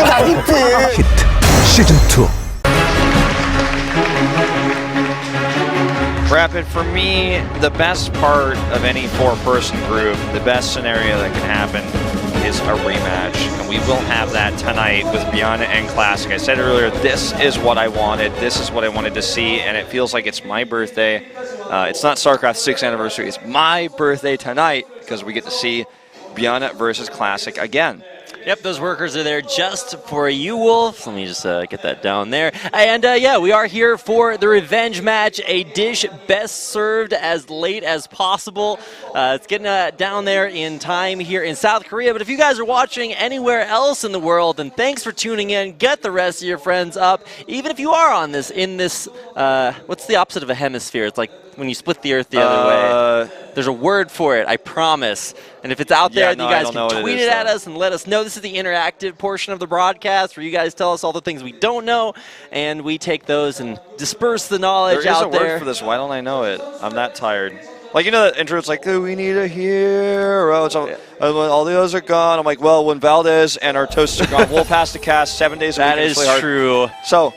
히트 시즌2. Rapid, for me, the best part of any four-person group, the best scenario that can happen is a rematch. And we will have that tonight with ByuN and Classic. I said earlier, this is what I wanted. This is what I wanted to see, and it feels like it's my birthday. It's not StarCraft's 6th anniversary. It's my birthday tonight because we get to see ByuN versus Classic again. Yep, those workers are there just for you, Wolf. Let me just get that down there. And yeah, we are here for the revenge match, a dish best served as late as possible. It's getting down there in time here in South Korea. But if you guys are watching anywhere else in the world, then thanks for tuning in. Get the rest of your friends up. Even if you are on this, in this, what's the opposite of a hemisphere? It's like when you split the Earth the other way. There's a word for it, I promise. And if it's out there, you guys can tweet it at us and let us know. This is the interactive portion of the broadcast where you guys tell us all the things we don't know, and we take those and disperse the knowledge out there. There is a word for this. Why don't I know it? I'm that tired. Like, you know that intro, it's like, oh, we need a hero. So, all the others are gone. I'm like, well, when Valdez and our toasts are gone, Wolf has to cast 7 days a week. That is true. So,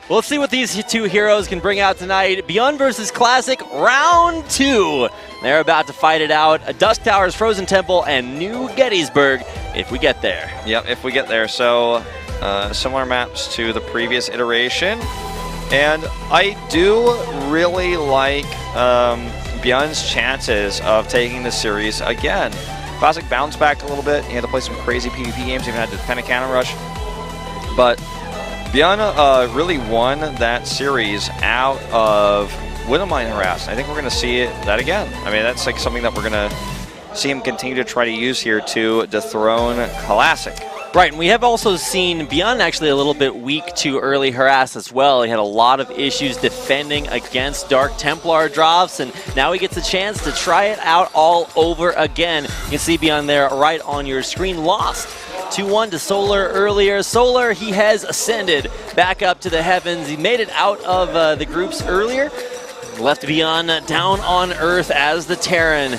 we'll see what these two heroes can bring out tonight. ByuN versus Classic, round 2. They're about to fight it out. Dusk Towers, Frozen Temple, and New Gettysburg, if we get there. Yep, if we get there. So, similar maps to the previous iteration. And I do really like ByuN's chances of taking the series again. Classic bounced back a little bit. He had to play some crazy PvP games, even had to defend a counter rush. But ByuN really won that series out of Widowmine harass. I think we're going to see that again. I mean, that's like something that we're going to see him continue to try to use here to dethrone Classic. Right, and we have also seen ByuN actually a little bit weak to early harass as well. He had a lot of issues defending against Dark Templar drops, and now he gets a chance to try it out all over again. You can see ByuN there right on your screen. Lost 2-1 to Solar earlier. Solar, he has ascended back up to the heavens. He made it out of the groups earlier. Left ByuN down on Earth as the Terran,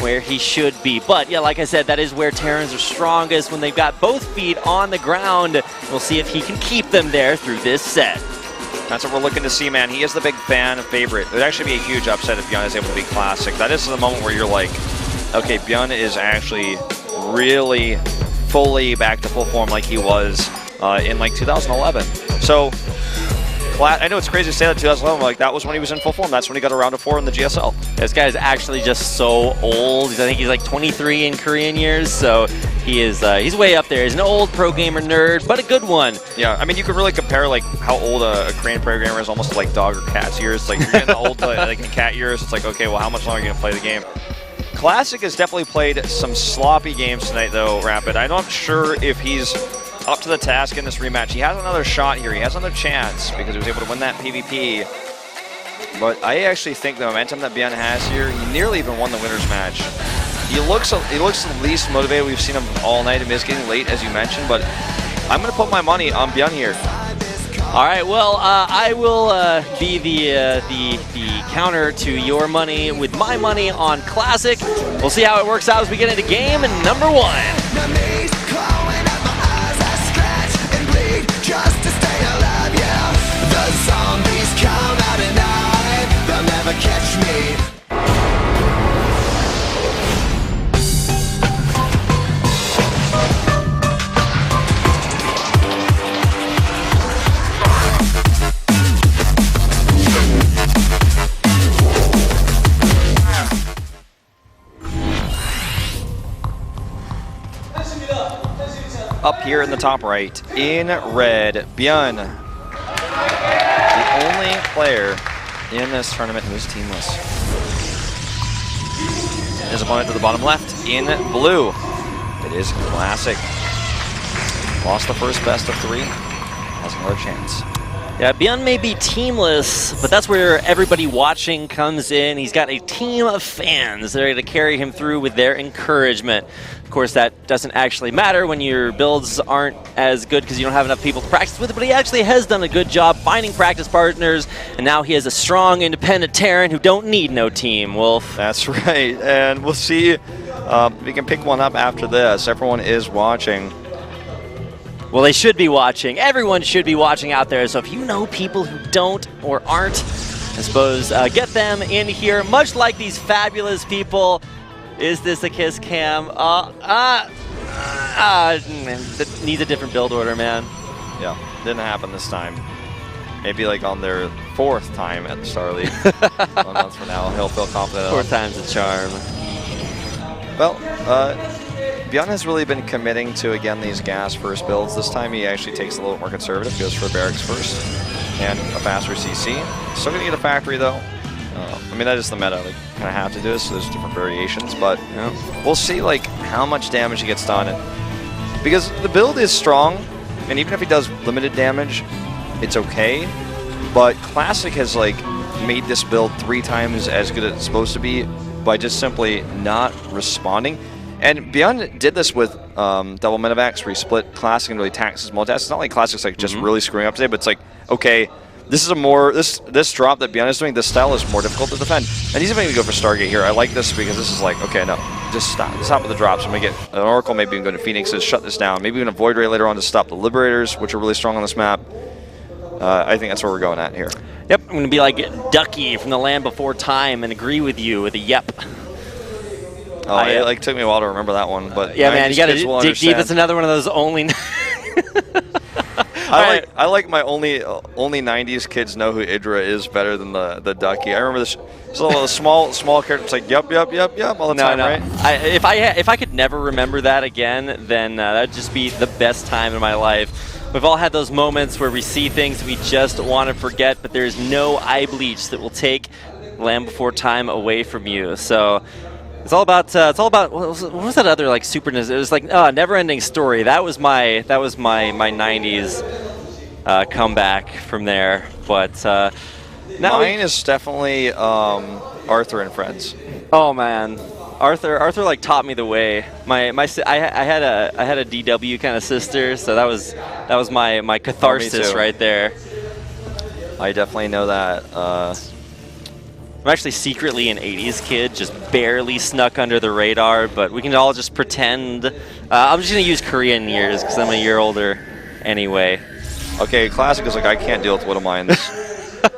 where he should be. But yeah, like I said, that is where Terrans are strongest, when they've got both feet on the ground. We'll see if he can keep them there through this set. That's what we're looking to see, man. He is the big fan favorite. It would actually be a huge upset if ByuN is able to beat Classic. That is the moment where you're like, okay, ByuN is actually really fully back to full form like he was in like 2011. So I know it's crazy to say that 2011, like that was when he was in full form. That's when he got a round of 4 in the GSL. This guy is actually just so old. I think he's like 23 in Korean years, so he is he's way up there. He's an old pro gamer nerd, but a good one. Yeah, I mean, you could really compare like how old a Korean programmer is almost to like dog or cat's years. Like you're getting the old like in cat years. It's like, okay, well, how much longer are you gonna play the game? Classic has definitely played some sloppy games tonight, though. Rapid. I'm not sure if he's up to the task in this rematch. He has another shot here. He has another chance because he was able to win that PvP. But I actually think the momentum that ByuN has here, he nearly even won the winner's match. He looks the least motivated we've seen him all night. I mean, it's getting late, as you mentioned, but I'm going to put my money on ByuN here. All right, well, I will be the counter to your money with my money on Classic. We'll see how it works out as we get into game number 1. Just to stay alive, yeah. The zombies come out at night. They'll never catch me. Up here in the top right, in red, ByuN, the only player in this tournament who is teamless. His opponent to the bottom left, in blue, it is Classic. Lost the first best of 3, has another chance. Yeah, ByuN may be teamless, but that's where everybody watching comes in. He's got a team of fans that are going to carry him through with their encouragement. Of course, that doesn't actually matter when your builds aren't as good because you don't have enough people to practice with, but he actually has done a good job finding practice partners, and now he has a strong, independent Terran who don't need no team, Wolf. That's right, and we'll see if we can pick one up after this. Everyone is watching. Well, they should be watching. Everyone should be watching out there. So if you know people who don't or aren't, I suppose get them in here. Much like these fabulous people. Is this a kiss cam? That needs a different build order, man. Yeah, didn't happen this time. Maybe like on their 4th time at the Star League. 1 month from now, he'll feel confident. 4 times a charm. Well, ByuN has really been committing to, again, these gas first builds. This time he actually takes a little more conservative, goes for barracks first, and a faster CC. Still going to get a factory, though. I mean, that is the meta. Like, kind of have to do this, so there's different variations, but we'll see, like, how much damage he gets done. And because the build is strong, and even if he does limited damage, it's okay. But Classic has, like, made this build 3 times as good as it's supposed to be by just simply not responding. And ByuN did this with double Medivacs, where he split Classic into really taxes multitask. It's not like Classic's like just really screwing up today, but it's like, okay, this is a more this drop that ByuN is doing. This style is more difficult to defend, and he's even going to go for Stargate here. I like this because this is like, okay, no, just stop with the drops. I'm going to get an Oracle, maybe even go to Phoenix to shut this down. Maybe even a Void Ray later on to stop the Liberators, which are really strong on this map. I think that's where we're going at here. Yep, I'm going to be like Ducky from The Land Before Time and agree with you with a yep. Oh, it like took me a while to remember that one, but yeah, man, you got to dig deep. It's another one of those only. I like my only 90s kids know who Idra is better than the Ducky. I remember this little small character. It's like yep all the time, right? If I could never remember that again, then that'd just be the best time in my life. We've all had those moments where we see things we just want to forget, but there's no eye bleach that will take Land Before Time away from you. So. It's all about what was that other like super? It was like Never Ending Story. That was my 90s comeback from there. But now mine is definitely Arthur and Friends. Oh man, Arthur like taught me the way. I had a DW kind of sister, so that was my catharsis right there. I definitely know that. I'm actually secretly an 80s kid, just barely snuck under the radar, but we can all just pretend. I'm just going to use Korean years because I'm a year older anyway. Okay, Classic is like, I can't deal with Widow Mines.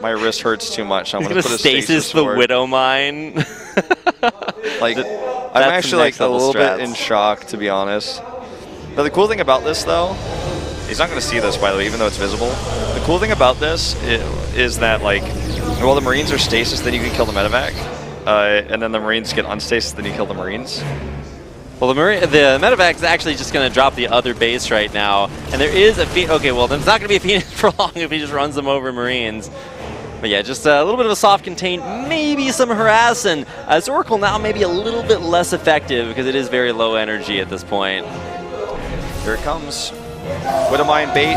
My wrist hurts too much. I'm going to put a stasis the Widow Mine. Like, I'm actually like a little bit in shock, to be honest. But the cool thing about this, though, he's not going to see this, by the way, even though it's visible. The cool thing about this is that, like, well, the Marines are stasis, then you can kill the medevac, and then the Marines get unstasis, then you kill the Marines. Well, the medevac is actually just going to drop the other base right now, and there is a okay. Well, then it's not going to be a Phoenix for long if he just runs them over Marines. But yeah, just a little bit of a soft contain, maybe some harass, and as Oracle now maybe a little bit less effective because it is very low energy at this point. Here it comes. Widow Mine bait.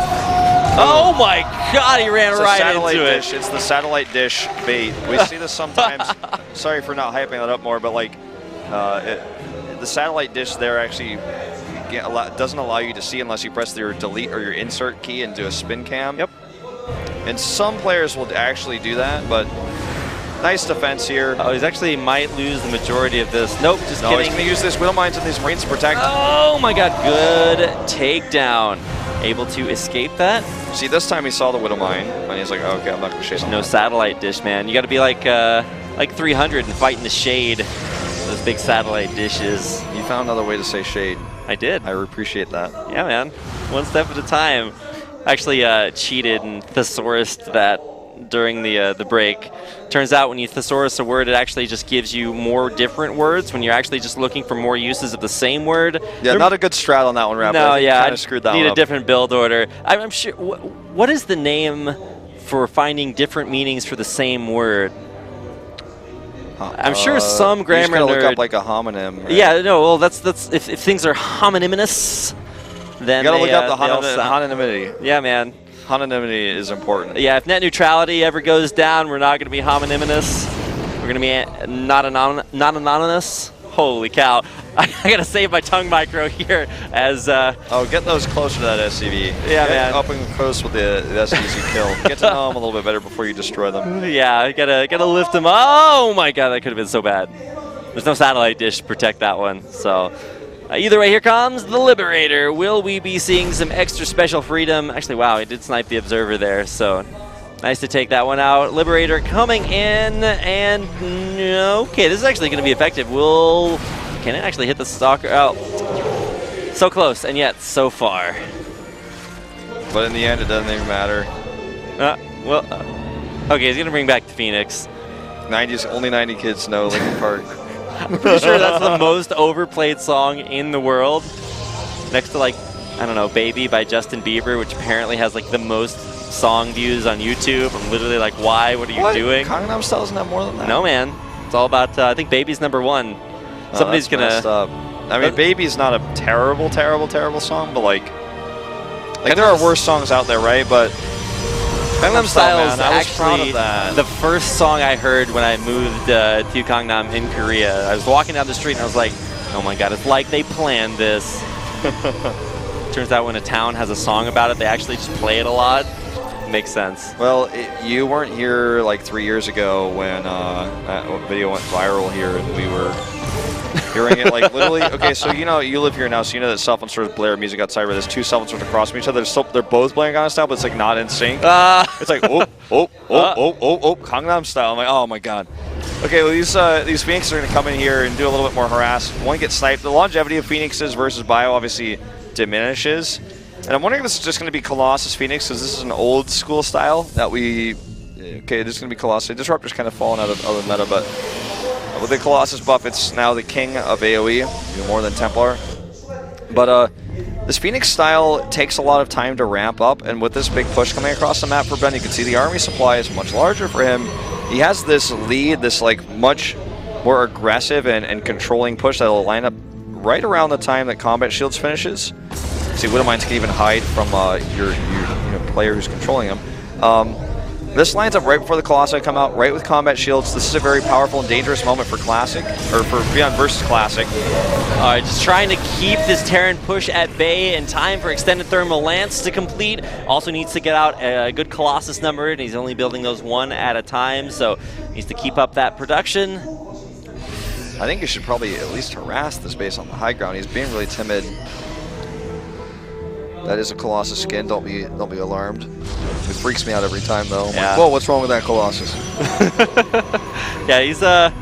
Oh my God, he ran right into it. It's the satellite dish bait. We see this sometimes. Sorry for not hyping that up more, but like the satellite dish there actually doesn't allow you to see unless you press your delete or your insert key and do a spin cam. Yep. And some players will actually do that, but nice defense here. Oh, he's actually might lose the majority of this. Nope, just kidding. He's going to use this Widow Mines and these Marines to protect. Oh my God, good takedown. Able to escape that. See, this time he saw the Widow Mine, and he's like, oh, okay, I'm not going to shade on no that. Satellite dish, man. You got to be like 300 and fight in the shade. Those big satellite dishes. You found another way to say shade. I did. I appreciate that. Yeah, man. One step at a time. Actually cheated and thesaurused that during the break. Turns out when you thesaurus a word, it actually just gives you more different words when you're actually just looking for more uses of the same word. Yeah, not a good strat on that one, Rapper. No, yeah, I screwed that need one a up. different build order. I'm sure. What is the name for finding different meanings for the same word? I'm sure some grammar nerd. Look up like a homonym. Right? Yeah, no. Well, that's if things are homonymous, then you gotta look up the homonymity. Yeah, man. Homonymity is important. Yeah, if net neutrality ever goes down, we're not going to be homonymous. We're going to be not anonymous. Holy cow. I got to save my tongue micro here as... oh, get those closer to that SCV. Yeah, man. Up and close with the SCVs you kill. Get to know them a little bit better before you destroy them. Yeah, gotta lift them. Oh my God, that could have been so bad. There's no satellite dish to protect that one, so... Either way, here comes the Liberator. Will we be seeing some extra special freedom? Actually, wow, he did snipe the Observer there, so nice to take that one out. Liberator coming in, and okay, this is actually going to be effective. Can it actually hit the Stalker? Oh, so close, and yet so far. But in the end, it doesn't even matter. Okay, he's going to bring back the Phoenix. Only 90 kids know Linkin Park. I'm pretty sure that's the most overplayed song in the world. Next to, like, I don't know, Baby by Justin Bieber, which apparently has, like, the most song views on YouTube. I'm literally like, why? What are you doing? Gangnam Style doesn't have more than that. No, man. It's all about, I think Baby's #1. Somebody's going to... I mean, Baby's not a terrible, terrible, terrible song, but, like there are worse songs out there, right? But Gangnam Style is actually the first song I heard when I moved to Gangnam in Korea. I was walking down the street and I was like, oh my god, it's like they planned this. Turns out when a town has a song about it, they actually just play it a lot. Makes sense. Well, you weren't here like 3 years ago when that video went viral here and we were hearing it like literally. Okay, so you know, you live here now, so you know that cell phone sort of blare music outside where there's two cell phones sort of across from each other. They're both playing Gangnam Style, but it's like not in sync. It's like, oh, Gangnam Style. I'm like, oh my god. Okay, well these Phoenixes are going to come in here and do a little bit more harass. One gets sniped. The longevity of Phoenixes versus ByuN obviously diminishes. And I'm wondering if this is just going to be Colossus Phoenix, because this is an old school style that we... Okay, this is going to be Colossus. Disruptor's kind of fallen out of the meta, but with the Colossus buff, it's now the king of AoE, even more than Templar. But this Phoenix style takes a lot of time to ramp up, and with this big push coming across the map for Ben, you can see the army supply is much larger for him. He has this lead, this like much more aggressive and controlling push that will line up right around the time that Combat Shields finishes. See, Widowmines can even hide from your player who's controlling them. This lines up right before the Colossi come out, right with Combat Shields. This is a very powerful and dangerous moment for Classic, or for ByuN versus Classic. All right, just trying to keep this Terran push at bay in time for Extended Thermal Lance to complete. Also needs to get out a good Colossus number, and he's only building those one at a time, so needs to keep up that production. I think you should probably at least harass this base on the high ground. He's being really timid. That is a Colossus skin. Don't be alarmed. It freaks me out every time, though. Yeah. Like, whoa, what's wrong with that Colossus? Yeah, he's got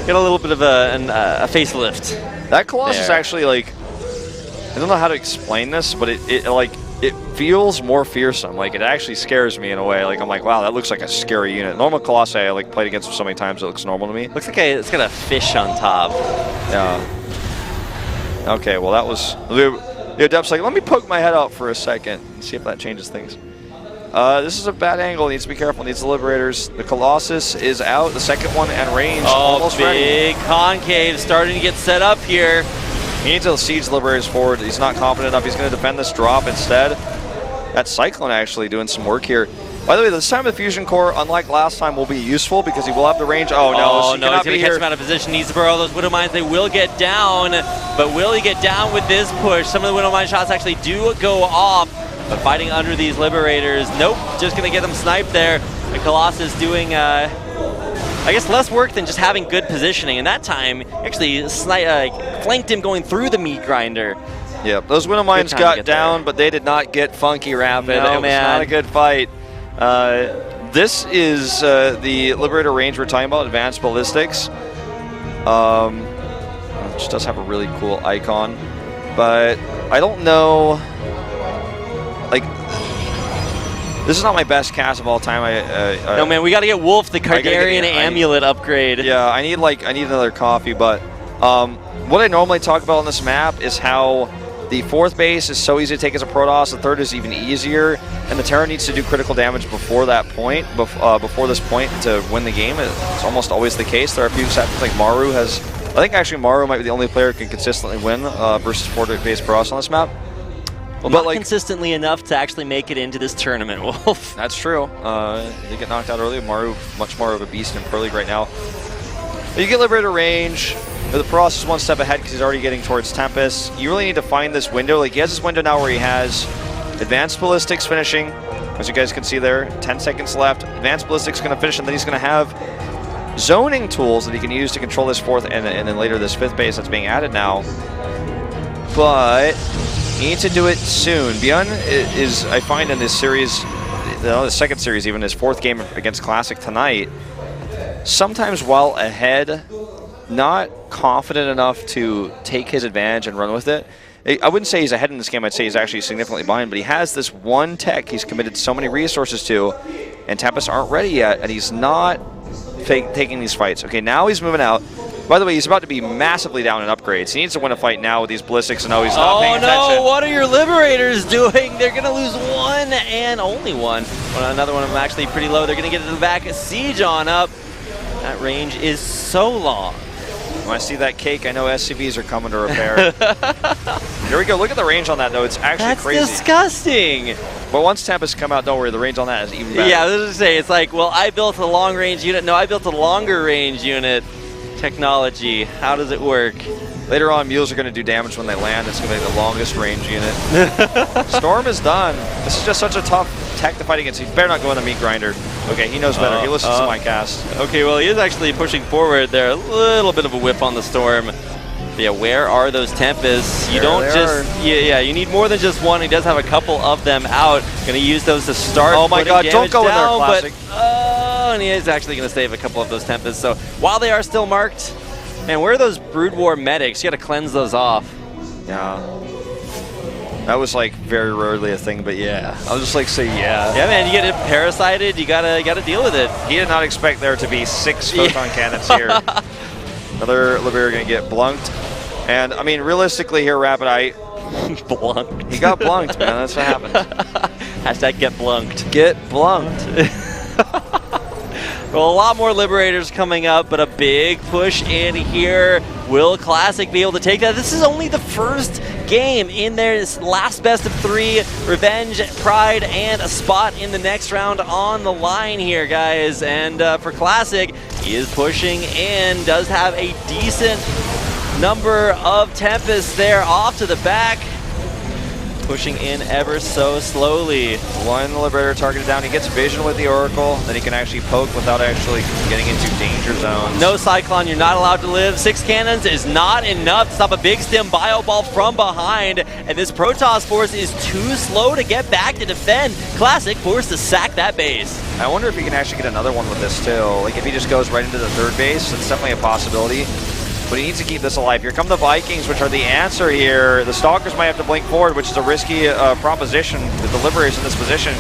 a little bit of a facelift. That Colossus actually, like, I don't know how to explain this, but it feels more fearsome. Like, it actually scares me in a way. Like, I'm like, wow, that looks like a scary unit. Normal Colossi, I like played against them so many times, it looks normal to me. Looks like it's got a fish on top. Yeah. Okay, well, that was... The Adept's like, let me poke my head out for a second and see if that changes things. This is a bad angle. Needs to be careful. Needs the Liberators. The Colossus is out. The second one and range. Almost big ready. Concave starting to get set up here. He needs to siege Liberators forward. He's not confident enough. He's going to defend this drop instead. That Cyclone actually doing some work here. By the way, this time the Fusion Core, unlike last time, will be useful because he will have the range. Oh, no. He's going to catch him out of position. Needs to burrow those Widow Mines. They will get down, but will he get down with this push? Some of the Widow Mine shots actually do go off, but fighting under these Liberators. Nope, just going to get them sniped there. And Colossus doing, I guess, less work than just having good positioning. And that time, actually flanked him going through the meat grinder. Yep, those Widow Mines got down, but they did not get Funky Rapid. No, it was not a good fight. This is the Liberator range we're talking about, Advanced Ballistics. It just does have a really cool icon, but I don't know. Like, this is not my best cast of all time. No, man, we got to get Wolf the Cardarian Amulet upgrade. Yeah, I need another coffee. But what I normally talk about on this map is how the fourth base is so easy to take as a Protoss, the third is even easier, and the Terran needs to do critical damage before that point, before this point to win the game. It's almost always the case. There are a few exceptions, like Maru has, I think actually Maru might be the only player who can consistently win versus fourth base Protoss on this map. Well, but not consistently enough to actually make it into this tournament, Wolf. That's true. He did get knocked out earlier. Maru, much more of a beast in Pro League right now. But you get Liberator range. The Protoss is one step ahead because he's already getting towards Tempest. You really need to find this window. Like, he has this window now where he has Advanced Ballistics finishing, as you guys can see there. 10 seconds left. Advanced Ballistics going to finish, and then he's going to have zoning tools that he can use to control this fourth and then later this fifth base that's being added now. but he needs to do it soon. ByuN is, I find in this series, the second series even, his fourth game against Classic tonight, sometimes while ahead, not confident enough to take his advantage and run with it. I wouldn't say he's ahead in this game, I'd say he's actually significantly behind, but he has this one tech he's committed so many resources to, and Tempest aren't ready yet, and he's not taking these fights. Okay, now he's moving out. By the way, he's about to be massively down in upgrades. He needs to win a fight now with these ballistics, and no, he's not paying attention. Oh no, what are your Liberators doing? They're gonna lose one and only one. Well, another one of them actually pretty low. They're gonna get to the back, siege on up. That range is so long. When I see that cake, I know SCVs are coming to repair. Here we go. Look at the range on that, though. It's actually crazy. That's disgusting. But once Tempest come out, don't worry. The range on that is even better. Yeah, I was going to say, it's like, well, I built a long-range unit. No, I built a longer-range unit. Technology. How does it work? Later on, mules are going to do damage when they land. It's going to be the longest range unit. Storm is done. This is just such a tough tech to fight against. He better not go in the meat grinder. Okay, he knows better. He listens to my cast. Okay, well, he is actually pushing forward there. A little bit of a whip on the Storm. But yeah, where are those Tempests? You don't just... Yeah, you need more than just one. He does have a couple of them out. Going to use those to start. Oh my god, don't go down, in there, Classic. And he is actually going to save a couple of those Tempests. So while they are still marked, man, where are those Brood War medics? You got to cleanse those off. Yeah. That was like very rarely a thing, but yeah. I'll just like say yeah. Yeah, man, you get it parasited, you gotta deal with it. He did not expect there to be 6 photon cannons here. Another Liberator gonna get blunked. And I mean, realistically here, Rapid Eye. Blunked. He got blunked, man. That's what happened. Hashtag get blunked. Get blunked. Well, a lot more Liberators coming up, but a big push in here. Will Classic be able to take that? This is only the first game in their last best of 3. Revenge, Pride, and a spot in the next round on the line here, guys. And for Classic, he is pushing in, does have a decent number of Tempests there off to the back. Pushing in ever so slowly. One Liberator targeted down. He gets vision with the Oracle. Then he can actually poke without actually getting into danger zones. No Cyclone, you're not allowed to live. 6 cannons is not enough to stop a big stim bio ball from behind. And this Protoss force is too slow to get back to defend. Classic forced to sack that base. I wonder if he can actually get another one with this too. Like if he just goes right into the 3rd base, it's definitely a possibility. But he needs to keep this alive. Here come the Vikings, which are the answer here. The Stalkers might have to blink forward, which is a risky proposition with the Liberators in this position.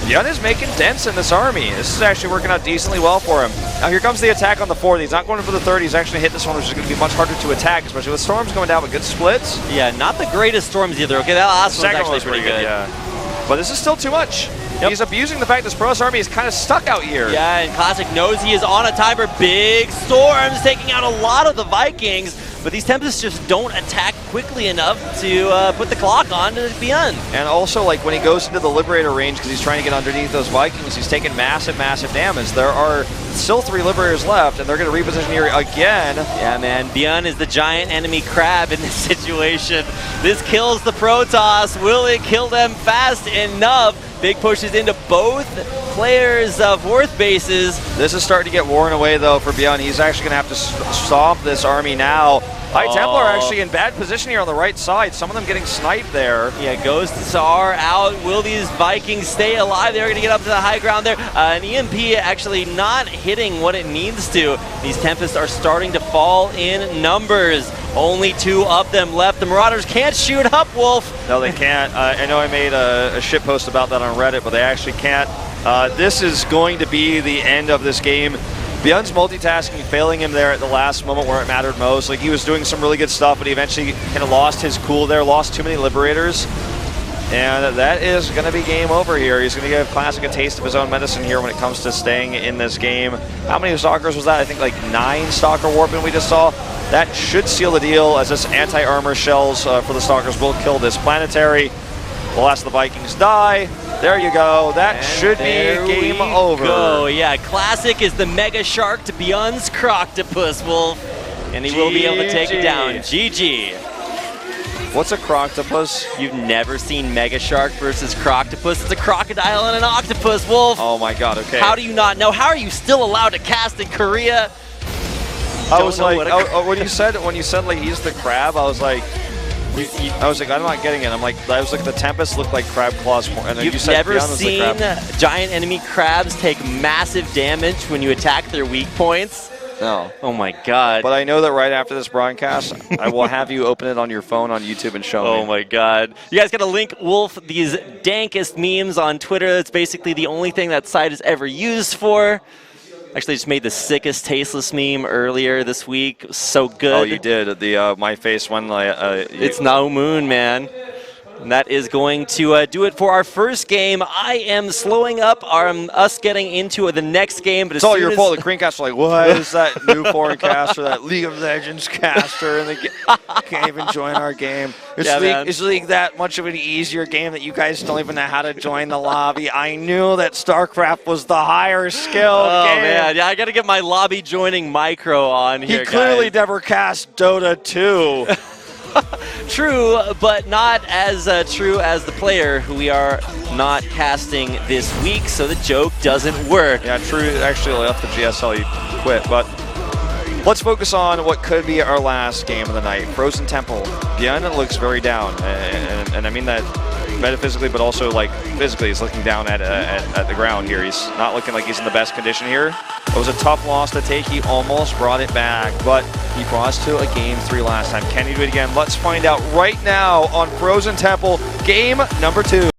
ByuN is making dents in this army. This is actually working out decently well for him. Now here comes the attack on the 4th. He's not going for the 3rd. He's actually hit this one, which is going to be much harder to attack, especially with Storms going down with good splits. Yeah, not the greatest Storms either. Okay, that last one was actually pretty good. Yeah. But this is still too much. Yep. He's abusing the fact this Protoss army is kind of stuck out here. Yeah, and Classic knows he is on a timer. Big Storms taking out a lot of the Vikings, but these Tempests just don't attack quickly enough to put the clock on to ByuN. And also, like, when he goes into the Liberator range, because he's trying to get underneath those Vikings, he's taking massive, massive damage. There are still 3 Liberators left, and they're going to reposition here again. Yeah, man, ByuN is the giant enemy crab in this situation. This kills the Protoss. Will it kill them fast enough? Big pushes into both players' fourth bases. This is starting to get worn away, though, for ByuN. He's actually going to have to stomp this army now. High Templar are actually in bad position here on the right side. Some of them getting sniped there. Yeah, Ghosts are out. Will these Vikings stay alive? They're going to get up to the high ground there. An EMP actually not hitting what it needs to. These Tempests are starting to fall in numbers. Only 2 of them left. The Marauders can't shoot up, Wolf. No, they can't. I know I made a shit post about that on Reddit, but they actually can't. This is going to be the end of this game. ByuN's multitasking, failing him there at the last moment where it mattered most. Like, he was doing some really good stuff, but he eventually kind of lost his cool there, lost too many Liberators. And that is going to be game over here. He's going to give Classic a taste of his own medicine here when it comes to staying in this game. How many Stalkers was that? I think like 9 Stalker Warping we just saw. That should seal the deal, as this anti-armor shells for the Stalkers will kill this planetary. The last of the Vikings die. There you go. That and should be game over. Go. Yeah, Classic is the Mega Shark to ByuN's Croctopus, Wolf. And he will be able to take it down. GG. What's a Croctopus? You've never seen Mega Shark versus Croctopus? It's a crocodile and an octopus, Wolf. Oh my god, okay. How do you not know? How are you still allowed to cast in Korea? I was like, when you said like he's the crab, I was like, I was like, I'm not getting it. I'm like, I was like, the Tempest looked like crab claws more. And then You've you said never ByuN was the seen crab. giant enemy crabs take massive damage when you attack their weak points? No. Oh my god. But I know that right after this broadcast, I will have you open it on your phone on YouTube and show me. Oh my god. You guys gotta link Wolf these dankest memes on Twitter. That's basically the only thing that site is ever used for. Actually, just made the sickest tasteless meme earlier this week. It was so good. Oh, you did. The my face one. It's No Moon, man. And that is going to do it for our first game. I am slowing up us getting into the next game. But it's all your fault. The Greencasts are like, what is that new foreign caster, that League of Legends caster, and they can't even join our game. Is League that much of an easier game that you guys don't even know how to join the lobby? I knew that StarCraft was the higher skill game. Man, yeah, I got to get my lobby joining micro on here, He clearly guys. never cast Dota 2. True, but not as true as the player who we are not casting this week, so the joke doesn't work. Yeah, True actually left the GSL, he quit, but let's focus on what could be our last game of the night. Frozen Temple. ByuN looks very down, and I mean that metaphysically, but also like physically. He's looking down at the ground here. He's not looking like he's in the best condition here. It was a tough loss to take. He almost brought it back, but he brought us to a Game 3 last time. Can he do it again? Let's find out right now on Frozen Temple, game number 2.